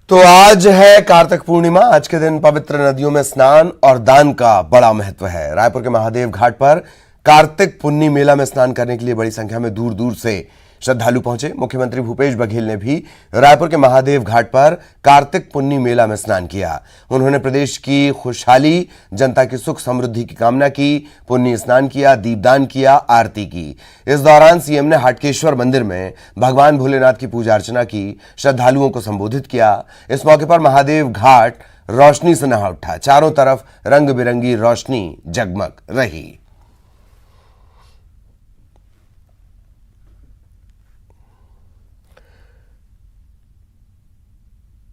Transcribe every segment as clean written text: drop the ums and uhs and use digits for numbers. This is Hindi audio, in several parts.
तो आज है कार्तिक पूर्णिमा। आज के दिन पवित्र नदियों में स्नान और दान का बड़ा महत्व है। रायपुर के महादेव घाट पर कार्तिक पुन्नी मेला में स्नान करने के लिए बड़ी संख्या में दूर दूर से श्रद्धालु पहुंचे। मुख्यमंत्री भूपेश बघेल ने भी रायपुर के महादेव घाट पर कार्तिक पुन्नी मेला में स्नान किया। उन्होंने प्रदेश की खुशहाली, जनता की सुख समृद्धि की कामना की, पुण्य स्नान किया, दीपदान किया, आरती की। इस दौरान सीएम ने हाटकेश्वर मंदिर में भगवान भोलेनाथ की पूजा अर्चना की, श्रद्धालुओं को संबोधित किया। इस मौके पर महादेव घाट रोशनी से नहा उठा। चारों तरफ रंग बिरंगी रोशनी जगमग रही।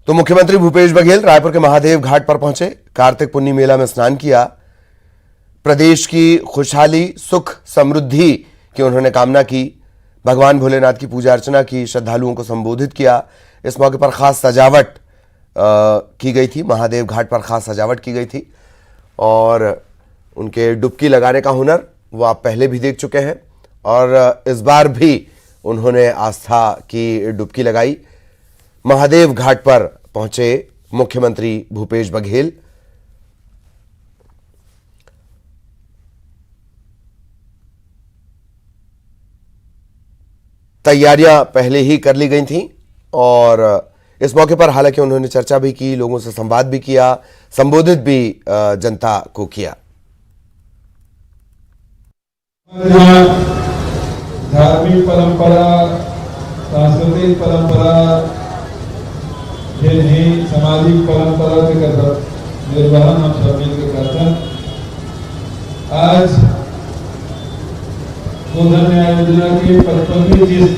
तो मुख्यमंत्री भूपेश बघेल रायपुर के महादेव घाट पर पहुंचे, कार्तिक पुन्नी मेला में स्नान किया, प्रदेश की खुशहाली, सुख समृद्धि की उन्होंने कामना की, भगवान भोलेनाथ की पूजा अर्चना की, श्रद्धालुओं को संबोधित किया। इस मौके पर खास सजावट की गई थी। महादेव घाट पर खास सजावट की गई थी और उनके डुबकी लगाने का हुनर वो आप पहले भी देख चुके हैं और इस बार भी उन्होंने आस्था की डुबकी लगाई। महादेव घाट पर पहुंचे मुख्यमंत्री भूपेश बघेल। तैयारियां पहले ही कर ली गई थीं और इस मौके पर हालांकि उन्होंने चर्चा भी की, लोगों से संवाद भी किया, संबोधित भी जनता को किया। धार्मिक परंपरा, सांस्कृतिक परंपरा, सामाजिक परंपरा के निर्वहन हम सब मिलकर करते हैं। आज गोधन न्याय योजना की 55वीं किस्त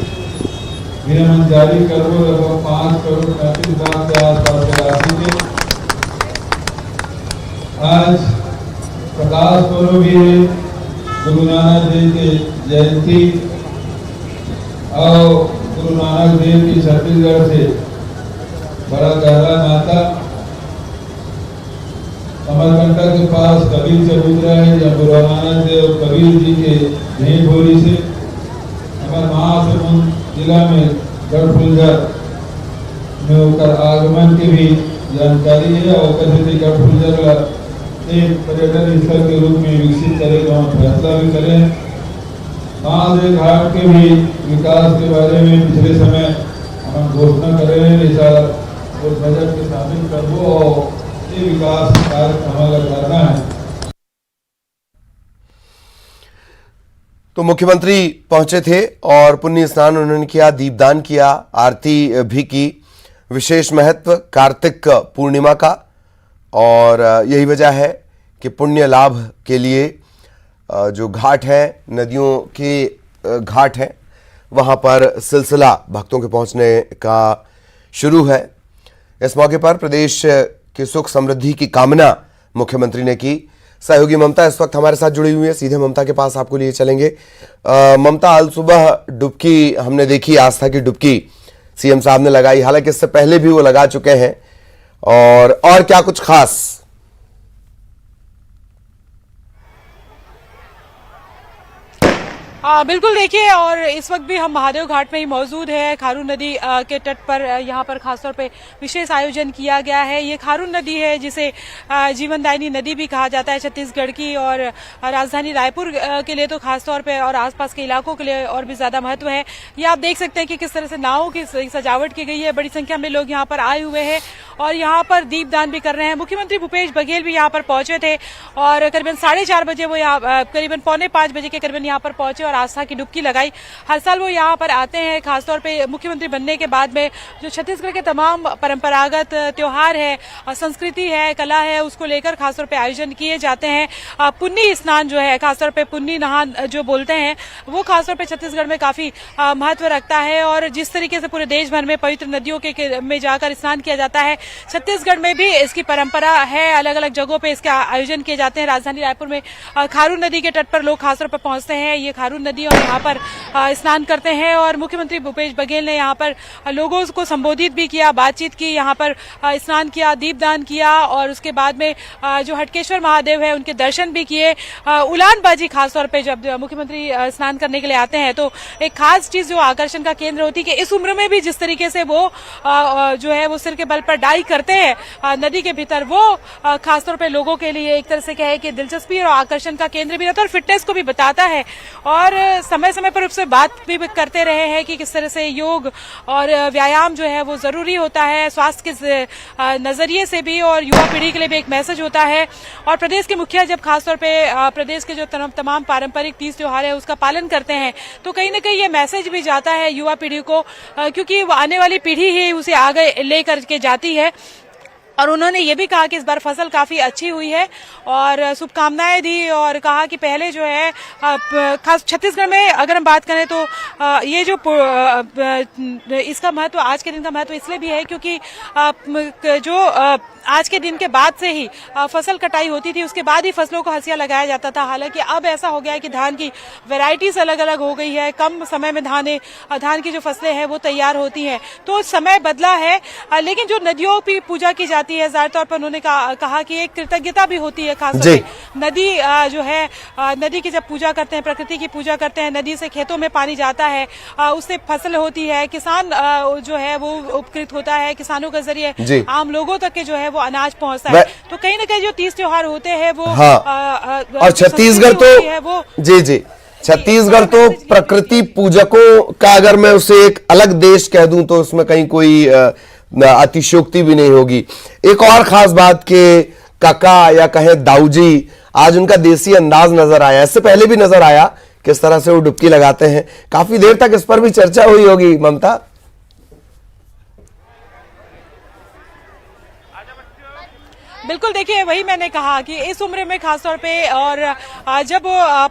गृह जारी कर लगभग 5 करोड़ 35 लाख के आसपास की राशि के आज प्रकाश पर्व भी है। गुरु नानक देव की जयंती और गुरु नानक देव की छत्तीसगढ़ से बड़ा गहरा नाता। अमरकंटक के पास कबीर चबूतरा है, जहाँ गुरु नानक देव कबीर जी के भेंट होली से हमारे महासमुंद जिला में गढ़फुलझर में होकर आगमन की भी जानकारी है और गढ़फुलझर एक पर्यटन स्थल के रूप में विकसित करे तो हम फैसला भी करें। महादेव घाट के भी विकास के बारे में पिछले समय हम घोषणा करें, और बजट के शामिल करबो और ये विकास कार्य हमारा करना है। तो मुख्यमंत्री पहुंचे थे और पुण्य स्नान उन्होंने किया, दीपदान किया, आरती भी की। विशेष महत्व कार्तिक पूर्णिमा का और यही वजह है कि पुण्य लाभ के लिए जो घाट है, नदियों के घाट है, वहां पर सिलसिला भक्तों के पहुंचने का शुरू है। इस मौके पर प्रदेश की सुख समृद्धि की कामना मुख्यमंत्री ने की। सहयोगी ममता इस वक्त हमारे साथ जुड़ी हुई है, सीधे ममता के पास आपको लिए चलेंगे। ममता, आज सुबह डुबकी हमने देखी, आस्था की डुबकी सीएम साहब ने लगाई, हालांकि इससे पहले भी वो लगा चुके हैं, और क्या कुछ खास? बिल्कुल देखिए, और इस वक्त भी हम महादेव घाट में ही मौजूद है। खारून नदी के तट पर यहाँ पर खासतौर पे विशेष आयोजन किया गया है। ये खारून नदी है जिसे जीवनदायिनी नदी भी कहा जाता है छत्तीसगढ़ की, और राजधानी रायपुर के लिए तो खासतौर पे और आसपास के इलाकों के लिए और भी ज्यादा महत्व है। ये आप देख सकते हैं कि किस तरह से नावों की सजावट की गई है। बड़ी संख्या में लोग यहाँ पर आए हुए हैं और यहाँ पर दीपदान भी कर रहे हैं। मुख्यमंत्री भूपेश बघेल भी यहाँ पर पहुंचे थे और करीबन 4:30 बजे वो यहाँ, करीबन 4:45 बजे के करीबन यहाँ पर पहुंचे और आस्था की डुबकी लगाई। हर साल वो यहाँ पर आते हैं, खासतौर पे मुख्यमंत्री बनने के बाद में जो छत्तीसगढ़ के तमाम परंपरागत त्योहार है, संस्कृति है, कला है, उसको लेकर खासतौर पे आयोजन किए जाते हैं। पुन्नी स्नान जो है, खासतौर पे पुन्नी नहान जो बोलते हैं, वो खासतौर पे छत्तीसगढ़ में काफी महत्व रखता है। और जिस तरीके से पूरे देश भर में पवित्र नदियों के में जाकर स्नान किया जाता है, छत्तीसगढ़ में भी इसकी परंपरा है, अलग अलग जगहों पे इसके आयोजन किए जाते हैं। राजधानी रायपुर में खारून नदी के तट पर लोग खासतौर पर पहुंचते हैं, ये खारून नदी, और यहाँ पर स्नान करते हैं। और मुख्यमंत्री भूपेश बघेल ने यहाँ पर लोगों को संबोधित भी किया, बातचीत की, यहाँ पर स्नान किया, दीपदान किया, और उसके बाद में जो हटकेश्वर महादेव है उनके दर्शन भी किए। उलानबाजी खासतौर पे जब मुख्यमंत्री स्नान करने के लिए आते हैं तो एक खास चीज जो आकर्षण का केंद्र होती है कि इस उम्र में भी जिस तरीके से वो जो है वो सिर के बल पर डाई करते हैं नदी के भीतर, वो खासतौर पे लोगों के लिए एक तरह से कहे कि दिलचस्पी और आकर्षण का केंद्र भी रहता है और फिटनेस को भी बताता है। और समय समय पर उससे बात भी करते रहे हैं कि किस तरह से योग और व्यायाम जो है वो जरूरी होता है स्वास्थ्य के नजरिए से भी, और युवा पीढ़ी के लिए भी एक मैसेज होता है। और प्रदेश के मुखिया जब खासतौर पे प्रदेश के जो तमाम पारंपरिक तीज त्योहार है उसका पालन करते हैं तो कहीं ना कहीं ये मैसेज भी जाता है युवा पीढ़ी को, क्योंकि वो आने वाली पीढ़ी ही उसे आगे लेकर के जाती है। और उन्होंने ये भी कहा कि इस बार फसल काफी अच्छी हुई है और शुभकामनाएं दी, और कहा कि पहले जो है खास छत्तीसगढ़ में अगर हम बात करें तो ये जो इसका महत्व, आज के दिन का महत्व इसलिए भी है क्योंकि जो आज के दिन के बाद से ही फसल कटाई होती थी, उसके बाद ही फसलों को हंसिया लगाया जाता था। हालांकि अब ऐसा हो गया है कि धान की वैरायटीज अलग अलग हो गई है, कम समय में धान की जो फसलें हैं वो तैयार होती हैं, तो समय बदला है। लेकिन जो नदियों की पूजा की जाती है, ज़ाहिर तौर पर उन्होंने कहा कि एक कृतज्ञता भी होती है, खासतौर पे नदी जो है, नदी की जब पूजा करते हैं, प्रकृति की पूजा करते हैं, नदी से खेतों में पानी जाता है, उससे फसल होती है, किसान जो है वो उपकृत होता है, किसानों के जरिए आम लोगों तक के जो है वो अनाज पहुंचता है। तो कहीं ना कहीं जो तीज त्योहार होते हैं वो और छत्तीसगढ़ तो जी छत्तीसगढ़ तो प्रकृति पूजकों का, अगर मैं उसे एक अलग देश कह दूं तो उसमें कहीं कोई अतिशयोक्ति भी नहीं होगी। एक और खास बात के काका या कहे दाऊजी, आज उनका देसी अंदाज नजर आया, इससे पहले भी नजर आया किस तरह से वो डुबकी लगाते हैं। काफी देर तक इस पर भी चर्चा हुई होगी ममता। बिल्कुल, देखिए वही मैंने कहा कि इस उम्र में खासतौर पे, और जब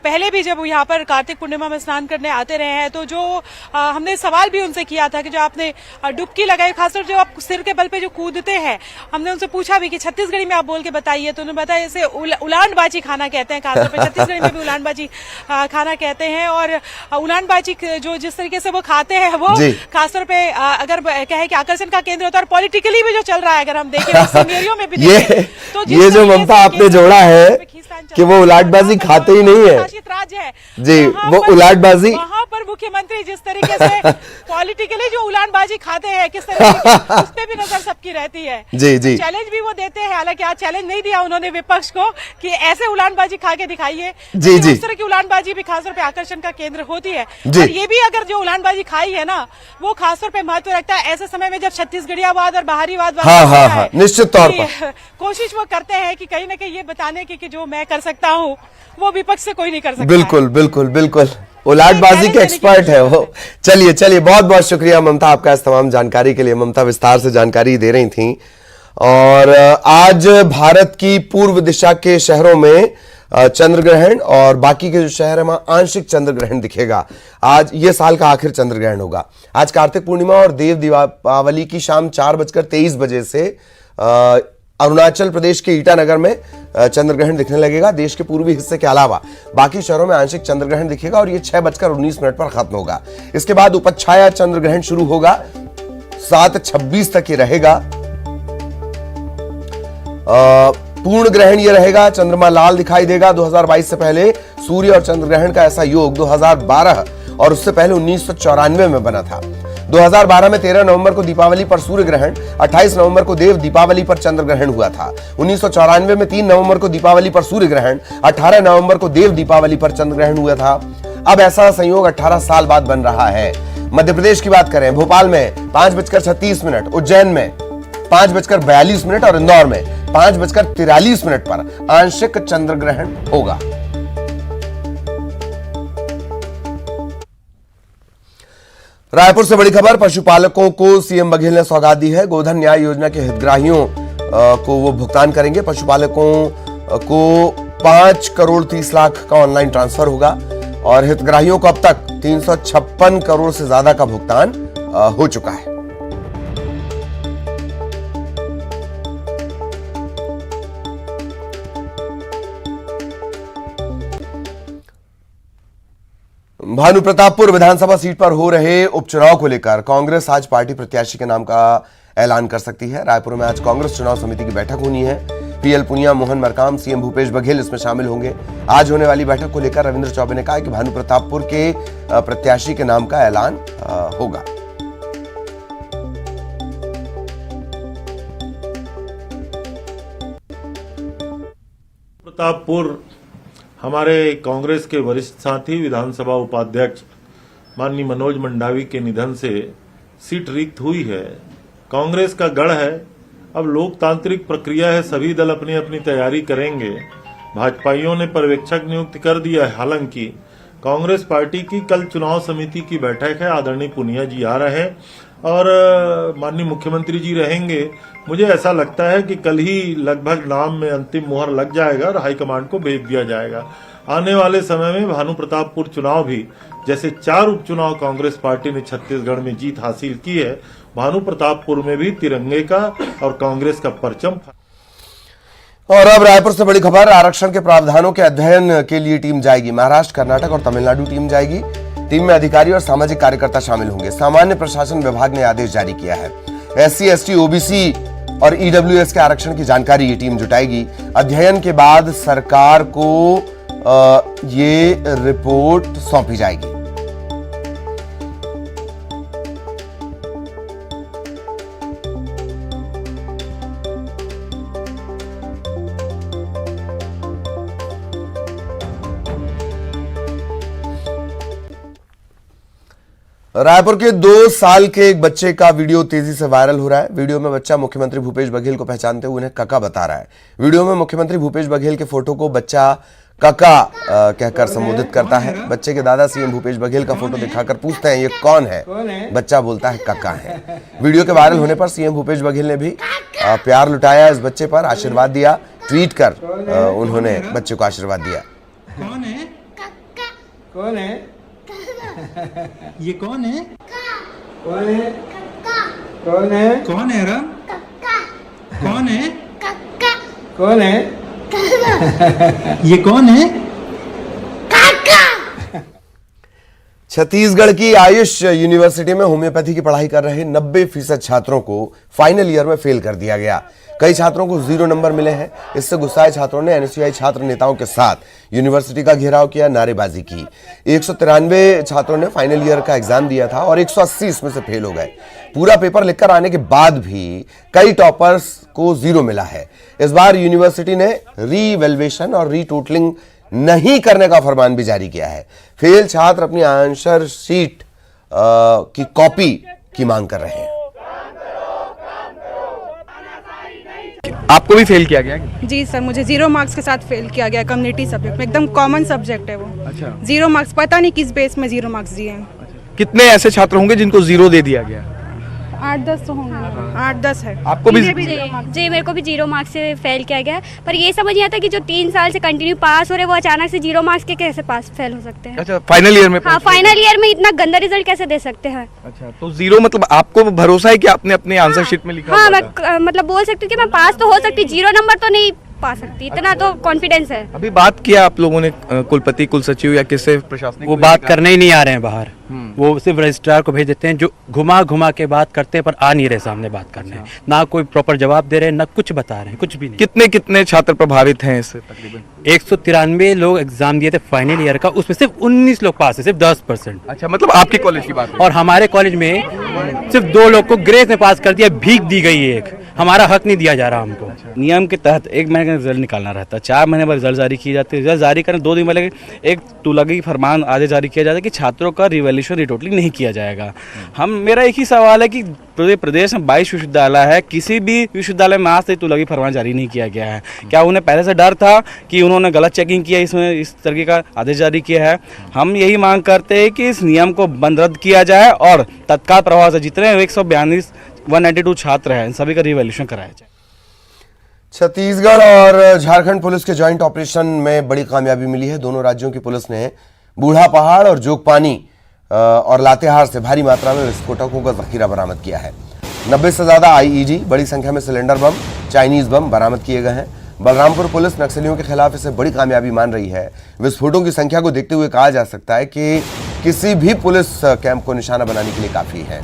पहले भी जब यहाँ पर कार्तिक पूर्णिमा में स्नान करने आते रहे हैं तो जो हमने सवाल भी उनसे किया था कि जो आपने डुबकी लगाई, खासतौर जो आप सिर के बल पे जो कूदते हैं, हमने उनसे पूछा भी कि छत्तीसगढ़ी में आप बोल के बताइए, तो उन्होंने बताया इसे उलानबाजी खाना कहते हैं, खासतौर पे छत्तीसगढ़ी में भी उलानबाजी खाना कहते हैं। और उलानबाजी जो जिस तरीके से वो खाते हैं वो खासतौर पे अगर कहे कि आकर्षण का केंद्र होता है, और पॉलिटिकली भी जो चल रहा है अगर हम देखें सिनेरियो में भी तो ये जो ममता आपने जोड़ा है कि वो उलाटबाजी खाते ही नहीं है जी, वो उलाटबाजी, वहाँ पर मुख्यमंत्री जिस तरीके से पॉलिटिकली जो उलानबाजी खाते हैं किस तरीके उस पे भी नजर सबकी रहती है। जी जी, चैलेंज भी वो देते हैं, हालांकि आज चैलेंज नहीं दिया उन्होंने विपक्ष को कि ऐसे उलानबाजी खा के दिखाइए। जी जी, उस तरह की उलानबाजी भी खासतौर पे आकर्षण का केंद्र होती है। और ये भी अगर जो उलानबाजी खाई है ना, वो खासतौर पे महत्व रखता है ऐसे समय में जब छत्तीसगढ़ियावाद और बाहरीवाद निश्चित तौर पर कोशिश वो करते हैं कि कहीं ना कहीं ये बताने की जो मैं कर सकता हूँ वो विपक्ष से कोई नहीं कर सकता। बिल्कुल बिल्कुल बिल्कुल, उलाटबाजी के एक्सपर्ट है वो। चलिए बहुत बहुत शुक्रिया ममता आपका इस तमाम जानकारी के लिए। ममता विस्तार से जानकारी दे रही थी। और आज भारत की पूर्व दिशा के शहरों में चंद्र ग्रहण और बाकी के जो शहर है वहां आंशिक चंद्र ग्रहण दिखेगा। आज ये साल का आखिर चंद्र ग्रहण होगा। आज कार्तिक पूर्णिमा और देव दीपावली की शाम 4:23 से अरुणाचल प्रदेश के ईटानगर में चंद्र ग्रहण दिखने लगेगा। देश के पूर्वी हिस्से के अलावा बाकी शहरों में आंशिक चंद्र ग्रहण दिखेगा और ये 6:19 पर खत्म होगा। इसके बाद उपछाया चंद्र ग्रहण शुरू होगा, 7:26 तक ये रहेगा। पूर्ण ग्रहण ये रहेगा, चंद्रमा लाल दिखाई देगा। 2022 से पहले सूर्य और चंद्र ग्रहण का ऐसा योग 2012 और उससे पहले 1994 में बना था। 2012 में 13 नवंबर को दीपावली पर सूर्य ग्रहण, 28 नवंबर को देव दीपावली पर चंद्र ग्रहण हुआ था। 1994 में 3 नवंबर को दीपावली पर सूर्य ग्रहण, 18 नवंबर को देव दीपावली पर चंद्र ग्रहण हुआ था। अब ऐसा संयोग 18 साल बाद बन रहा है। मध्य प्रदेश की बात करें, भोपाल में 5:36, उज्जैन में 5:42 और इंदौर में 5:43 पर आंशिक चंद्र ग्रहण होगा। रायपुर से बड़ी खबर, पशुपालकों को सीएम बघेल ने सौगात दी है। गोधन न्याय योजना के हितग्राहियों को वो भुगतान करेंगे। पशुपालकों को 5 करोड़ 30 लाख का ऑनलाइन ट्रांसफर होगा और हितग्राहियों को अब तक 356 करोड़ से ज्यादा का भुगतान हो चुका है। भानु प्रतापपुर विधानसभा सीट पर हो रहे उपचुनाव को लेकर कांग्रेस आज पार्टी प्रत्याशी के नाम का ऐलान कर सकती है। रायपुर में आज कांग्रेस चुनाव समिति की बैठक होनी है। पीएल पुनिया, मोहन मरकाम, सीएम भूपेश बघेल इसमें शामिल होंगे। आज होने वाली बैठक को लेकर रविंद्र चौबे ने कहा कि भानु प्रतापपुर के प्रत्याशी के नाम का ऐलान होगा। प्रतापपुर हमारे कांग्रेस के वरिष्ठ साथी विधानसभा उपाध्यक्ष माननीय मनोज मंडावी के निधन से सीट रिक्त हुई है। कांग्रेस का गढ़ है, अब लोकतांत्रिक प्रक्रिया है, सभी दल अपनी अपनी तैयारी करेंगे। भाजपाइयों ने पर्यवेक्षक नियुक्त कर दिया है। हालांकि कांग्रेस पार्टी की कल चुनाव समिति की बैठक है। आदरणीय पुनिया जी आ रहे हैं और माननीय मुख्यमंत्री जी रहेंगे। मुझे ऐसा लगता है कि कल ही लगभग नाम में अंतिम मुहर लग जाएगा और हाईकमांड को भेज दिया जाएगा। आने वाले समय में भानु प्रतापपुर चुनाव भी जैसे 4 उपचुनाव कांग्रेस पार्टी ने छत्तीसगढ़ में जीत हासिल की है, भानु प्रतापपुर में भी तिरंगे का और कांग्रेस का परचम। और अब रायपुर से बड़ी खबर, आरक्षण के प्रावधानों के अध्ययन के लिए टीम जाएगी। महाराष्ट्र, कर्नाटक और तमिलनाडु टीम जाएगी। टीम में अधिकारी और सामाजिक कार्यकर्ता शामिल होंगे। सामान्य प्रशासन विभाग ने आदेश जारी किया है। SC, ST, OBC और EWS के आरक्षण की जानकारी ये टीम जुटाएगी। अध्ययन के बाद सरकार को ये रिपोर्ट सौंपी जाएगी। रायपुर के 2 साल के एक बच्चे का वीडियो तेजी से वायरल हो रहा है। वीडियो में बच्चा मुख्यमंत्री भूपेश बघेल को पहचानते हुए उन्हें काका बता रहा है। वीडियो में मुख्यमंत्री भूपेश बघेल के फोटो को बच्चा काका कहकर संबोधित करता है। बच्चे के दादा सीएम भूपेश बघेल का फोटो दिखाकर पूछते हैं ये कौन है। बच्चा बोलता है काका है। वीडियो के वायरल होने पर सीएम भूपेश बघेल ने भी प्यार लुटाया इस बच्चे पर, आशीर्वाद दिया। ट्वीट कर उन्होंने बच्चे को आशीर्वाद दिया। कौन है? कौन है? ये कौन है? कौन है? कौन है? कौन है राम? कौन है? कौन है? ये कौन है? छत्तीसगढ़ की आयुष यूनिवर्सिटी में होम्योपैथी की पढ़ाई कर रहे 90% छात्रों को फाइनल ईयर में फेल कर दिया गया। कई छात्रों को 0 नंबर मिले हैं। इससे गुस्साए छात्रों ने NSUI छात्र नेताओं के साथ यूनिवर्सिटी का घेराव किया, नारेबाजी की। 193 छात्रों ने फाइनल ईयर का एग्जाम दिया था और 180 इसमें से फेल हो गए। पूरा पेपर लिखकर आने के बाद भी कई टॉपर्स को 0 मिला है। इस बार यूनिवर्सिटी ने रीवैल्यूएशन और रीटोटलिंग नहीं करने का फरमान भी जारी किया है। फेल छात्र अपनी आंसर शीट की कॉपी की मांग कर रहे हैं। आपको भी फेल किया गया? जी सर, मुझे 0 मार्क्स के साथ फेल किया गया कम्युनिटी सब्जेक्ट में। एकदम कॉमन सब्जेक्ट है वो। अच्छा। 0 मार्क्स, पता नहीं किस बेस में 0 मार्क्स दिए हैं। कितने ऐसे छात्र होंगे जिनको 0 दे दिया गया? 8-10 तो होंगे। 8-10 है। आपको भी? जी, मेरे को भी 0 मार्क्स से फेल किया गया। पर ये समझ नहीं आता कि जो 3 साल से कंटिन्यू पास हो रहे वो अचानक से 0 मार्क्स के कैसे पास फेल हो सकते हैं। अच्छा, फाइनल ईयर में? हाँ, फाइनल ईयर में इतना गंदा रिजल्ट कैसे दे सकते हैं। अच्छा, तो 0 मतलब आपको भरोसा है कि आपने अपने आंसर शीट में लिखा? हाँ, मैं मतलब बोल सकती हूँ कि मैं पास तो हो सकती, 0 नंबर तो नहीं पा सकती, इतना तो कॉन्फिडेंस है। अभी बात किया आप लोगों ने कुलपति, कुल सचिव या किससे, प्रशासनिक? वो बात करने ही नहीं आ रहे हैं बाहर। वो सिर्फ रजिस्ट्रार को भेज देते हैं जो घुमा घुमा के बात करते हैं, पर आ नहीं रहे सामने बात करने। ना कोई प्रॉपर जवाब दे रहे हैं, ना कुछ बता रहे हैं, कुछ भी नहीं। कितने कितने छात्र प्रभावित हैं इससे? तकरीबन 193 लोग एग्जाम दिए थे फाइनल ईयर का, उसमें सिर्फ 19 लोग पास है, सिर्फ 10%। अच्छा, मतलब आपके कॉलेज की बात है? और हमारे कॉलेज में सिर्फ 2 लोग को ग्रेस में पास कर दिया, भीख दी गई है एक। हमारा हक नहीं दिया जा रहा हमको। नियम के तहत 1 महीने का रिजल्ट निकालना रहता है, 4 महीने बाद रिजल्ट जारी की जाती है। रिजल्ट जारी करने 2 दिन पहले एक तुलगी फरमान आदेश जारी किया जाता है कि छात्रों का रिवैल्यूएशन रिटोटलिंग नहीं किया जाएगा। मेरा एक ही सवाल है कि प्रदेश में 22 विश्वविद्यालय है, किसी भी विश्वविद्यालय में आज तक तुलगी फरमान जारी नहीं किया गया है। क्या उन्हें पहले से डर था कि उन्होंने गलत चेकिंग किया, इसमें इस तरीके का आदेश जारी किया है? हम यही मांग करते हैं कि इस नियम को बंद रद्द किया जाए और तत्काल प्रभाव से जितने 192 छात्र हैं सभी का रिवैल्यूएशन कराया जाए। छत्तीसगढ़ और झारखंड पुलिस के ज्वाइंट ऑपरेशन में बड़ी कामयाबी मिली है। दोनों राज्यों की पुलिस ने बूढ़ा पहाड़ और जोगपानी और लातेहार से भारी मात्रा में विस्फोटकों का जखीरा बरामद किया है। 90 से ज्यादा IED, बड़ी संख्या में सिलेंडर बम, चाइनीज बम बरामद किए गए हैं। बलरामपुर पुलिस नक्सलियों के खिलाफ इसे बड़ी कामयाबी मान रही है। विस्फोटों की संख्या को देखते हुए कहा जा सकता है कि किसी भी पुलिस कैंप को निशाना बनाने के लिए काफी है।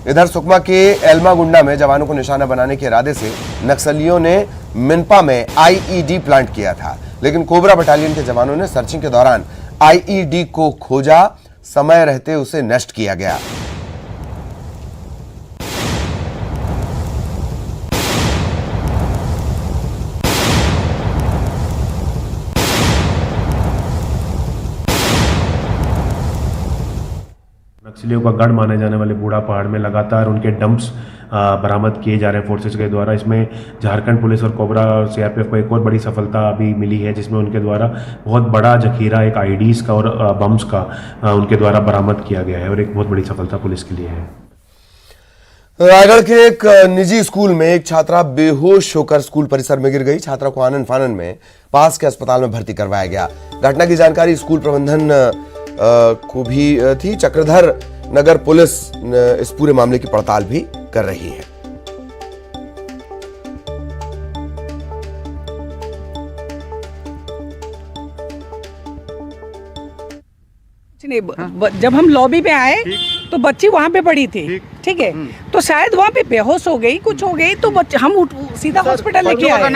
इधर सुकमा के एल्मागुंडा में जवानों को निशाना बनाने के इरादे से नक्सलियों ने मिनपा में आईईडी प्लांट किया था, लेकिन कोबरा बटालियन के जवानों ने सर्चिंग के दौरान आईईडी को खोजा, समय रहते उसे नष्ट किया गया। नक्सलियों का गढ़ माने जाने वाले बूढ़ा पहाड़ में लगातार उनके डंप्स बरामद किए जा रहे हैं फोर्सेस के द्वारा। इसमें झारखंड पुलिस और कोबरा और सीआरपीएफ को एक और बड़ी सफलता अभी मिली है, जिसमें उनके द्वारा बहुत बड़ा जखीरा एक आईडीज का और बम्स का उनके द्वारा बरामद किया गया है और एक बहुत बड़ी सफलता पुलिस के लिए है। रायगढ़ के एक निजी स्कूल में एक छात्रा बेहोश होकर स्कूल परिसर में गिर गई। छात्रा को आनन फानन में पास के अस्पताल में भर्ती करवाया गया। घटना की जानकारी स्कूल प्रबंधन को भी थी। चक्रधर नगर पुलिस इस पूरे मामले की पड़ताल भी कर रही है। जब हम लॉबी में आए तो बच्ची वहाँ पे पड़ी थी, ठीक है, तो शायद वहाँ पे बेहोश हो गई, कुछ हो गई, तो हम सीधा हॉस्पिटल लेके आए।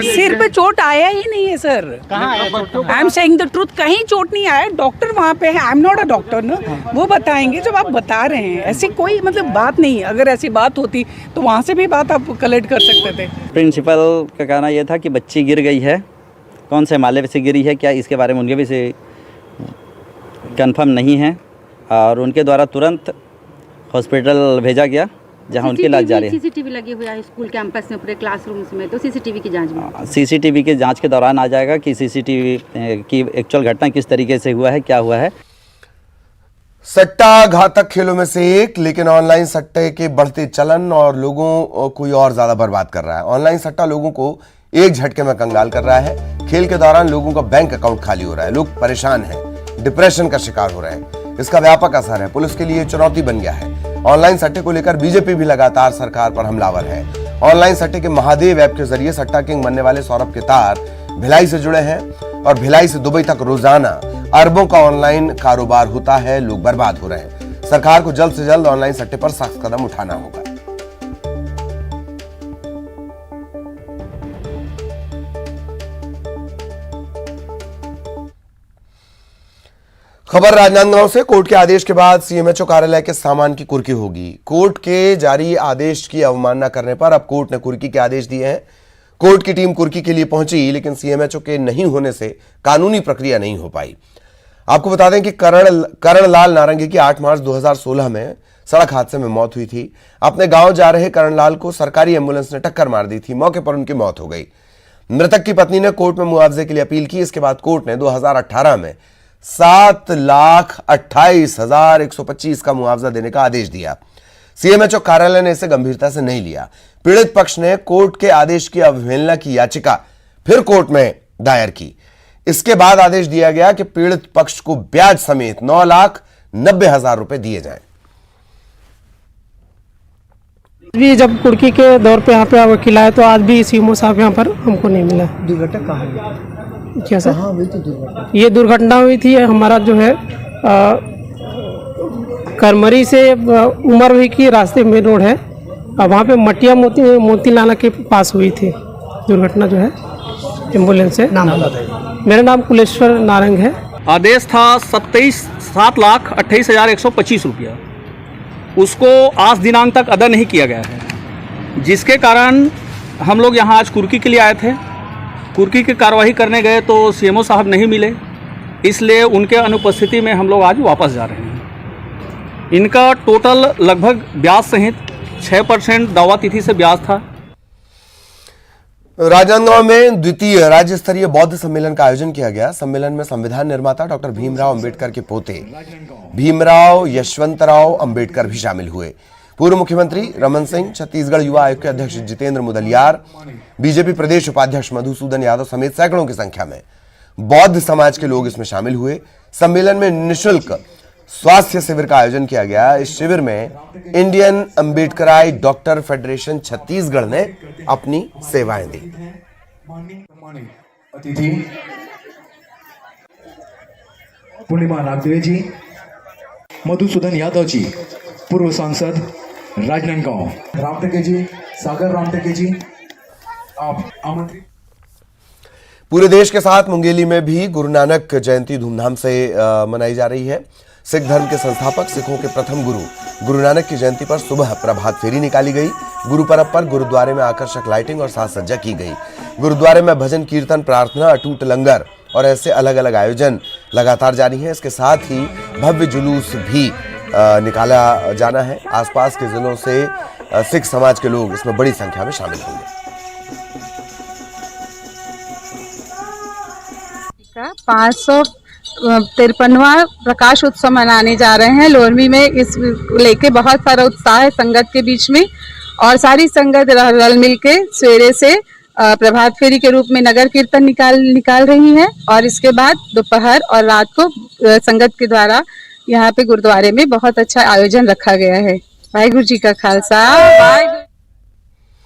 सिर पे चोट आया ही नहीं है sir, I am saying the truth, कहीं चोट नहीं आया। डॉक्टर वहाँ पे है, I am not a doctor ना, वो बताएंगे। जब आप बता रहे हैं ऐसी कोई मतलब बात नहीं, अगर ऐसी बात होती तो वहाँ से भी बात आप कलेक्ट कर सकते थे। प्रिंसिपल का कहना यह था कि बच्ची गिर गई है, कौन से माले से गिरी है, क्या इसके बारे में उनके भी से कंफर्म नहीं है और उनके द्वारा तुरंत हॉस्पिटल भेजा गया, जहां उनकी इलाज जारी है। सीसीटीवी लगे हुए हैं स्कूल कैंपस में, पूरे क्लासरूम्स में, तो सीसीटीवी की जांच में सीसीटीवी की जांच के दौरान आ जाएगा कि सीसीटीवी की एक्चुअल घटना किस तरीके से हुआ है, क्या हुआ है। सट्टा घातक खेलों में से एक, लेकिन ऑनलाइन सट्टे के बढ़ते चलन और लोगों को और ज्यादा बर्बाद कर रहा है। ऑनलाइन सट्टा लोगों को एक झटके में कंगाल कर रहा है। खेल के दौरान लोगों का बैंक अकाउंट खाली हो रहा है, लोग परेशान हैं, डिप्रेशन का शिकार हो रहे हैं। इसका व्यापक असर है, पुलिस के लिए चुनौती बन गया है। ऑनलाइन सट्टे को लेकर बीजेपी भी लगातार सरकार पर हमलावर है। ऑनलाइन सट्टे के महादेव ऐप के जरिए सट्टा किंग बनने वाले सौरभ के तार भिलाई से जुड़े हैं और भिलाई से दुबई तक रोजाना अरबों का ऑनलाइन कारोबार होता है, लोग बर्बाद हो रहे हैं। सरकार को जल्द से जल्द ऑनलाइन सट्टे पर सख्त कदम उठाना होगा। खबर राजनांदगांव से। कोर्ट के आदेश के बाद सीएमएचओ कार्यालय के सामान की कुर्की होगी। कोर्ट के जारी आदेश की अवमानना करने पर अब कोर्ट ने कुर्की के आदेश दिए हैं। कोर्ट की टीम कुर्की के लिए पहुंची, लेकिन सीएमएचओ के नहीं होने से कानूनी प्रक्रिया नहीं हो पाई। आपको बता दें कि करणलाल नारंगी की 8 मार्च 2016 में सड़क हादसे में मौत हुई थी। अपने गांव जा रहे करणलाल को सरकारी एम्बुलेंस ने टक्कर मार दी थी। मौके पर उनकी मौत हो गई। मृतक की पत्नी ने कोर्ट में मुआवजे के लिए अपील की। इसके बाद कोर्ट ने 2018 में 7,28,125 का मुआवजा देने का आदेश दिया। सीएमएचओ कार्यालय ने इसे गंभीरता से नहीं लिया। पीड़ित पक्ष ने कोर्ट के आदेश की अवहेलना की याचिका फिर कोर्ट में दायर की। इसके बाद आदेश दिया गया कि पीड़ित पक्ष को ब्याज समेत 9,90,000 रुपए दिए जाएं। भी जब कुर्की के दौर पे यहाँ पे वकील आए तो आज भी सीएमओ साहब यहाँ पर हमको नहीं मिला। दुर्घटना कहाँ हुई? क्या सर? कहाँ हुई थी दुर्घटना? ये दुर्घटना हुई थी हमारा जो है करमरी से उमर हुई की रास्ते में रोड है, वहाँ पे मटिया मोती नाला के पास हुई थी दुर्घटना जो है एम्बुलेंस से। नाम बताइए। मेरा नाम कुलेश्वर नारंग है। आदेश था 7,28,125 रुपया, उसको आज दिनांक तक अदा नहीं किया गया है, जिसके कारण हम लोग यहाँ आज कुर्की के लिए आए थे। कुर्की की कार्रवाई करने गए तो सीएमओ साहब नहीं मिले, इसलिए उनके अनुपस्थिति में हम लोग आज वापस जा रहे हैं। इनका टोटल लगभग ब्याज सहित 6% दावा तिथि से ब्याज था। राजनांदगांव में द्वितीय राज्य स्तरीय बौद्ध सम्मेलन का आयोजन किया गया। सम्मेलन में संविधान निर्माता डॉक्टर भीमराव अंबेडकर के पोते भीमराव यशवंतराव अंबेडकर भी शामिल हुए। पूर्व मुख्यमंत्री रमन सिंह, छत्तीसगढ़ युवा आयोग के अध्यक्ष जितेंद्र मुदलियार, बीजेपी प्रदेश उपाध्यक्ष मधुसूदन यादव समेत सैकड़ों की संख्या में बौद्ध समाज के लोग इसमें शामिल हुए। सम्मेलन में निःशुल्क स्वास्थ्य शिविर का आयोजन किया गया। इस शिविर में Indian Ambedkarite doctor federation Chhattisgarh ने अपनी सेवाएं दी। पूर्णिमा नागदेवी जी, मधुसूदन यादव जी, पूर्व सांसद राजनांदगांव, रामटेके जी, सागर रामटेके जी, आप आमंत्रित। पूरे देश के साथ मुंगेली में भी गुरु नानक जयंती धूमधाम से मनाई जा रही है। सिख धर्म के संस्थापक, सिखों के प्रथम गुरु नानक की जयंती पर सुबह प्रभात फेरी निकाली गई। गुरु पर्व पर गुरुद्वारे में आकर्षक लाइटिंग और साज सज्जा की गई। गुरुद्वारे में भजन कीर्तन, प्रार्थना, अटूट लंगर और ऐसे अलग अलग आयोजन लगातार जारी हैं। इसके साथ ही भव्य जुलूस भी निकाला जाना है। आसपास के जिलों से सिख समाज के लोग इसमें बड़ी संख्या में शामिल होंगे। 553वां प्रकाश उत्सव मनाने जा रहे हैं लोरमी में। इस लेके बहुत सारा उत्साह है संगत के बीच में, और सारी संगत रल मिल के सवेरे से प्रभात फेरी के रूप में नगर कीर्तन निकाल रही है, और इसके बाद दोपहर और रात को संगत के द्वारा यहाँ पे गुरुद्वारे में बहुत अच्छा आयोजन रखा गया है। वाहिगुरु जी का खालसा, वाहिगुरु।